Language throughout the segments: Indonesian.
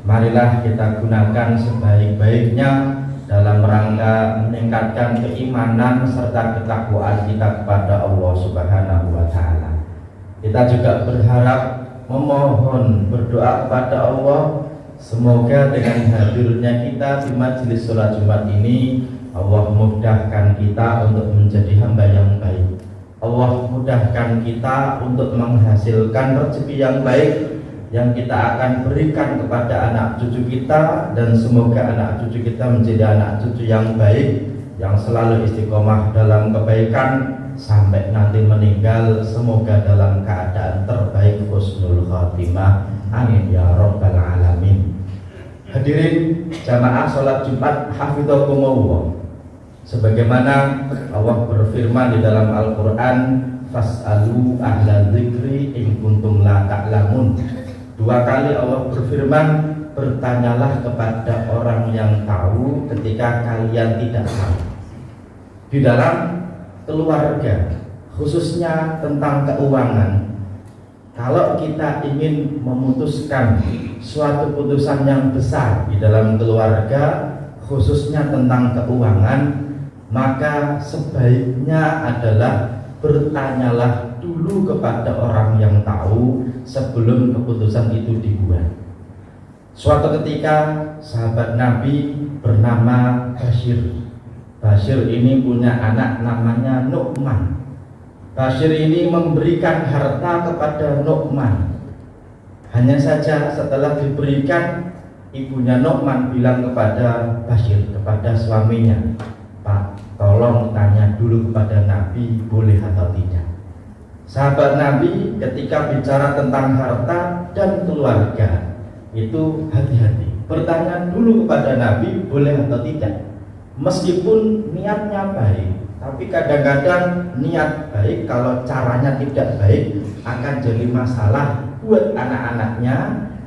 marilah kita gunakan sebaik-baiknya dalam rangka meningkatkan keimanan serta ketakwaan kita kepada Allah Subhanahu wa Ta'ala. Kita juga berharap, memohon, berdoa kepada Allah, semoga dengan hadirnya kita di majelis sholat Jumat ini, Allah mudahkan kita untuk menjadi hamba yang baik. Allah mudahkan kita untuk menghasilkan rezeki yang baik yang kita akan berikan kepada anak cucu kita, dan semoga anak cucu kita menjadi anak cucu yang baik, yang selalu istiqomah dalam kebaikan sampai nanti meninggal, semoga dalam keadaan terbaik, husnul khatimah, amin ya rabbal alamin. Hadirin jamaah sholat Jumat hafidhakumullah, sebagaimana Allah berfirman di dalam Al-Quran, fas'alu ahla dzikri in kuntum la ta'lamun. Dua kali Allah berfirman, bertanyalah kepada orang yang tahu ketika kalian tidak tahu. Di dalam keluarga, khususnya tentang keuangan, kalau kita ingin memutuskan suatu putusan yang besar di dalam keluarga, khususnya tentang keuangan, maka sebaiknya adalah bertanyalah dulu kepada orang yang tahu sebelum keputusan itu dibuat. Suatu ketika sahabat Nabi bernama Bashir. Bashir ini punya anak namanya Nu'man. Bashir ini memberikan harta kepada Nu'man. Hanya saja setelah diberikan, ibunya Nu'man bilang kepada Bashir, kepada suaminya, Pak, tolong tanya dulu kepada Nabi boleh atau tidak. Sahabat Nabi ketika bicara tentang harta dan keluarga itu hati-hati, bertanya dulu kepada Nabi boleh atau tidak. Meskipun niatnya baik, tapi kadang-kadang niat baik kalau caranya tidak baik akan jadi masalah buat anak-anaknya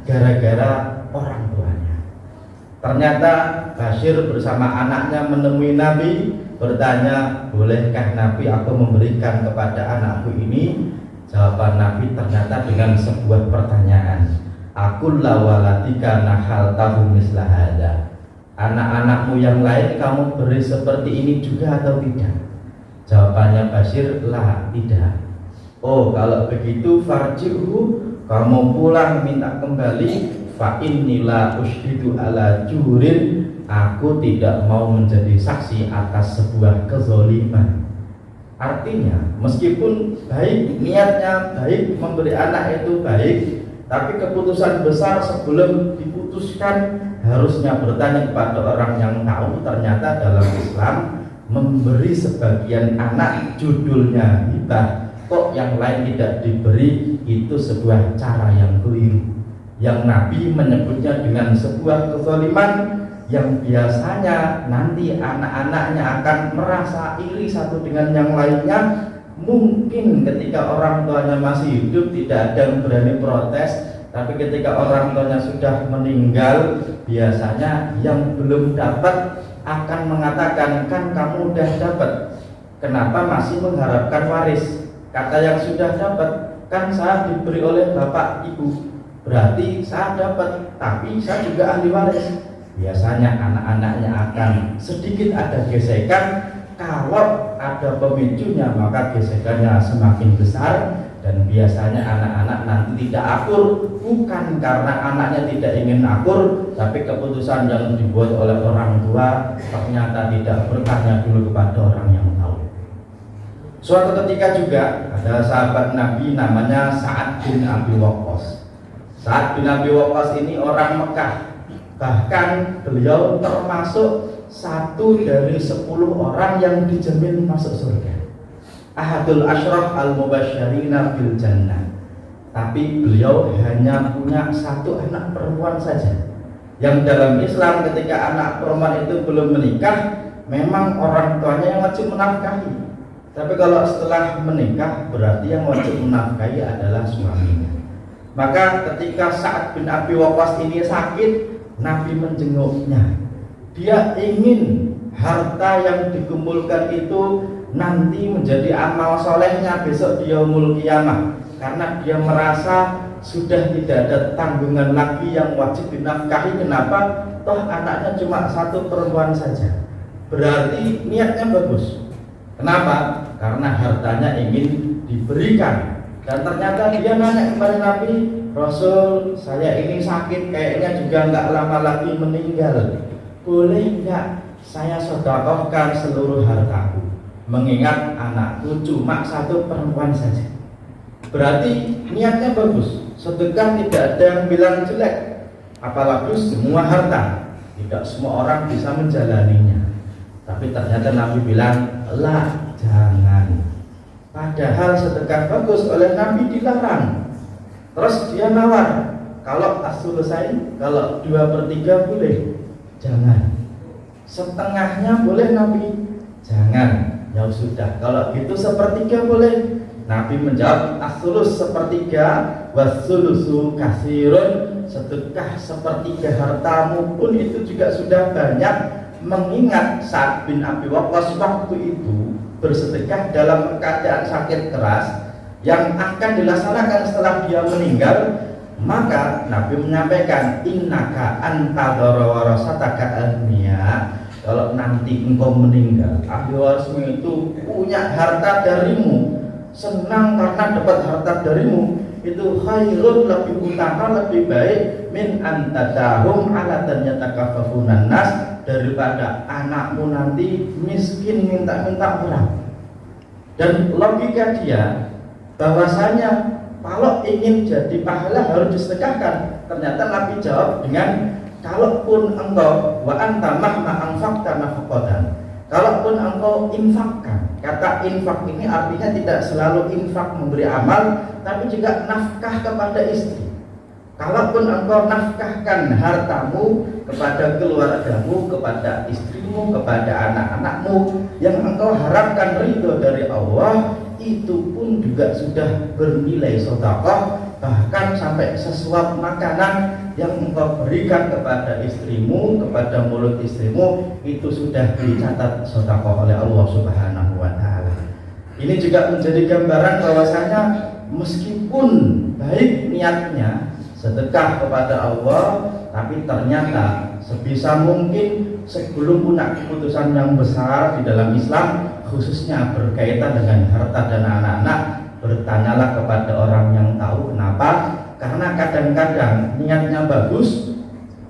gara-gara orang tuanya. Ternyata Bashir bersama anaknya menemui Nabi, bertanya, bolehkah Nabi aku memberikan kepada anakku ini? Jawaban Nabi ternyata dengan sebuah pertanyaan, aqul lawaladika nahal tahu mislah hada. Anak-anakmu yang lain kamu beri seperti ini juga atau tidak? Jawabannya Bashir, lah, tidak. Oh, kalau begitu farji'hu, kamu pulang minta kembali, fa innila ushidu ala jurin, aku tidak mau menjadi saksi atas sebuah kezoliman. Artinya meskipun baik, niatnya baik, memberi anak itu baik, tapi keputusan besar sebelum diputuskan harusnya bertanya kepada orang yang tahu. Ternyata dalam Islam memberi sebagian anak judulnya hibah, kok yang lain tidak diberi, itu sebuah cara yang keliru, yang Nabi menyebutnya dengan sebuah kezoliman, yang biasanya nanti anak-anaknya akan merasa iri satu dengan yang lainnya. Mungkin ketika orang tuanya masih hidup tidak ada yang berani protes, tapi ketika orang tuanya sudah meninggal, biasanya yang belum dapat akan mengatakan, kan kamu udah dapat, kenapa masih mengharapkan waris? Kata yang sudah dapat, kan saya diberi oleh bapak ibu, berarti saya dapat, tapi saya juga ahli waris. Biasanya anak-anaknya akan sedikit ada gesekan. Kalau ada pemicunya maka gesekannya semakin besar, dan biasanya anak-anak nanti tidak akur, bukan karena anaknya tidak ingin akur, tapi keputusan yang dibuat oleh orang tua ternyata tidak bertanya dulu kepada orang yang tahu. Suatu ketika juga ada sahabat Nabi namanya Sa'ad bin Abi Waqqas. Sa'ad bin Abi Waqqas ini orang Mekah. Bahkan beliau termasuk satu dari 10 orang yang dijamin masuk surga, ahadul asyraf al-mubasysyirina bil jannah. Tapi beliau hanya punya satu anak perempuan saja, yang dalam Islam ketika anak perempuan itu belum menikah, memang orang tuanya yang wajib menafkahi. Tapi kalau setelah menikah, berarti yang wajib menafkahi adalah suaminya. Maka ketika Sa'ad bin Abi Waqqas ini sakit, Nabi menjenguknya. Dia ingin harta yang dikumpulkan itu nanti menjadi amal solehnya besok di yaumul qiyamah, karena dia merasa sudah tidak ada tanggungan lagi yang wajib dinafkahi. Kenapa? Toh anaknya cuma satu perempuan saja. Berarti niatnya bagus. Kenapa? Karena hartanya ingin diberikan. Dan ternyata dia nanya kepada Nabi, Rasul, saya ini sakit, kayaknya juga nggak lama lagi meninggal. Boleh nggak saya sedekahkan seluruh hartaku? Mengingat anakku cuma satu perempuan saja. Berarti niatnya bagus. Sedekah tidak ada yang bilang jelek. Apalagi semua harta, tidak semua orang bisa menjalaninya. Tapi ternyata Nabi bilang, lah, jangan. Padahal sedekah bagus, oleh Nabi dilarang. Terus dia nawar, kalau as-sulusai, kalau 2/3 boleh, jangan. Setengahnya boleh Nabi, jangan. Ya sudah, kalau gitu 1/3 boleh. Nabi menjawab, as-sulus 1/3, was-sulusu kasirun. Sedekah 1/3 hartamu pun itu juga sudah banyak. Mengingat Sa'ad bin Abi Waqqas waktu itu bersedekah dalam keadaan sakit keras yang akan dilaksanakan setelah dia meninggal, maka Nabi menyampaikan, innaka antadara warasataka agniya. Kalau nanti engkau meninggal, ahli warismu itu punya harta darimu, senang karena dapat harta darimu, itu khairun, lebih utama, lebih baik min antadahum ala dan yatakafafunan nas, daripada anakmu nanti miskin minta-minta orang. Dan logika dia bahwasanya kalau ingin jadi pahala harus disedekahkan. Ternyata Nabi jawab dengan, kalaupun engkau wa anta mahma anfaqta nafaqatan, kalaupun engkau infakkan. Kata infak ini artinya tidak selalu infak memberi amal, tapi juga nafkah kepada istri. Kalaupun engkau nafkahkan hartamu kepada keluargamu, kepada istrimu, kepada anak-anakmu yang engkau harapkan ridho dari Allah, itu pun juga sudah bernilai sedekah. Bahkan sampai sesuap makanan yang engkau berikan kepada istrimu, kepada mulut istrimu, itu sudah dicatat sedekah oleh Allah Subhanahu wa Ta'ala. Ini juga menjadi gambaran bahwasanya meskipun baik niatnya sedekah kepada Allah, tapi ternyata sebisa mungkin sebelum punya keputusan yang besar di dalam Islam, khususnya berkaitan dengan harta dan anak-anak, bertanyalah kepada orang yang tahu. Kenapa? Karena kadang-kadang niatnya bagus,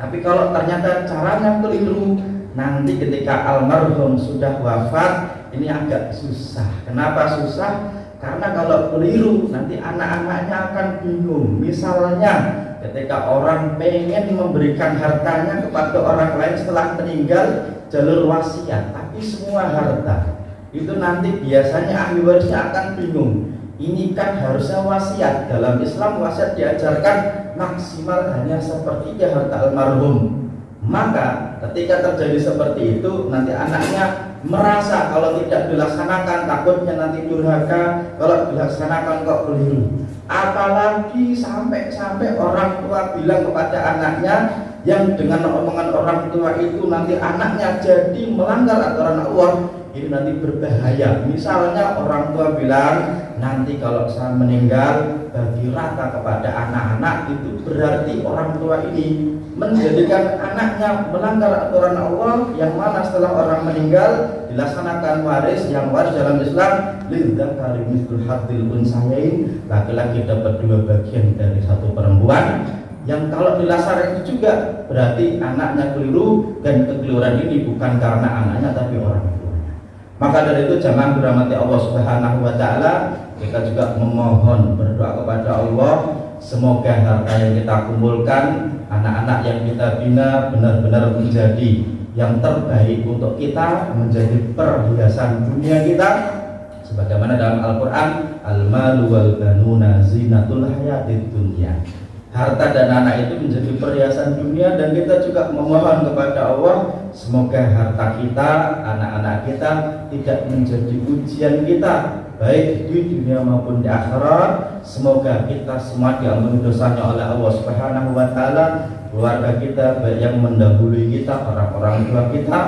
tapi kalau ternyata caranya keliru, nanti ketika almarhum sudah wafat, ini agak susah. Kenapa susah? Karena kalau keliru nanti anak-anaknya akan bingung. Misalnya ketika orang pengen memberikan hartanya kepada orang lain setelah meninggal, jalur wasiat, tapi semua harta itu nanti biasanya ahli warisnya akan bingung. Ini kan harusnya wasiat. Dalam Islam wasiat diajarkan maksimal hanya 1/3 harta almarhum. Maka ketika terjadi seperti itu, nanti anaknya merasa kalau tidak dilaksanakan takutnya nanti durhaka, kalau dilaksanakan kok keliru. Apalagi sampai orang tua bilang kepada anaknya, yang dengan omongan orang tua itu nanti anaknya jadi melanggar aturan Allah, ini nanti berbahaya. Misalnya orang tua bilang, nanti kalau saya meninggal bagi rata kepada anak-anak, itu berarti orang tua ini menjadikan anaknya melanggar aturan Allah, yang mana setelah orang meninggal dilaksanakan waris. Yang waris dalam Islam lidzakari mithlul hadzil unsayain, laki-laki dapat 2 bagian dari 1 perempuan. Yang kalau dilaksanakan itu juga berarti anaknya keliru, dan kekeliruan ini bukan karena anaknya tapi orang tuanya. Maka dari itu jamaah dirahmati Allah Subhanahu wa Ta'ala, kita juga memohon berdoa kepada Allah, semoga harta yang kita kumpulkan, anak-anak yang kita bina benar-benar menjadi yang terbaik untuk kita, menjadi perhiasan dunia kita. Sebagaimana dalam Al-Quran, al-malu wal banuna zinatul hayatid dunya. Harta dan anak itu menjadi perhiasan dunia, dan kita juga memohon kepada Allah, semoga harta kita, anak-anak kita tidak menjadi ujian kita, baik di dunia maupun di akhirat. Semoga kita semua diampuni dosanya oleh Allah Subhanahu wa Ta'ala, keluarga kita baik yang mendahului kita, orang-orang tua kita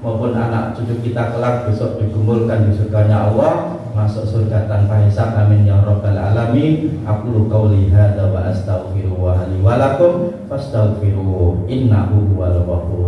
maupun anak cucu kita kelak besok dikumpulkan di surganya Allah. masuk surga tanpa hisab, amin ya rabbal alamin. Aku qauli hadza wa astaghfiru wa li wa lakum fastaghfiru innahu huwal ghafurur